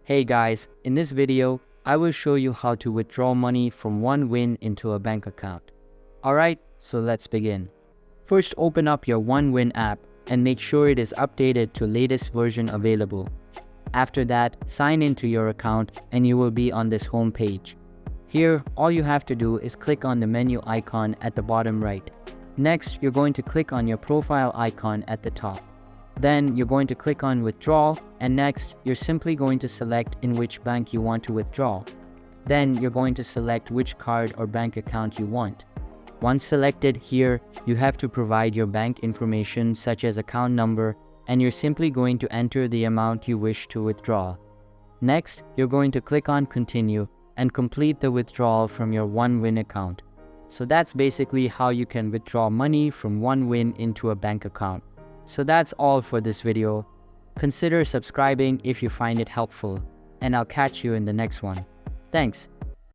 Hey guys, in this video, I will show you how to withdraw money from OneWin into a bank account. Alright, so let's begin. First, open up your OneWin app and make sure it is updated to latest version available. After that, sign into your account and you will be on this home page. Here, all you have to do is click on the menu icon at the bottom right. Next, you're going to click on your profile icon at the top. Then you're going to click on Withdrawal, and next you're simply going to select in which bank you want to withdraw. Then you're going to select which card or bank account you want. Once selected, here you have to provide your bank information such as account number, and you're simply going to enter the amount you wish to withdraw. Next, you're going to click on Continue and complete the withdrawal from your OneWin account. So that's basically how you can withdraw money from OneWin into a bank account. So that's all for this video. Consider subscribing if you find it helpful, and I'll catch you in the next one. Thanks.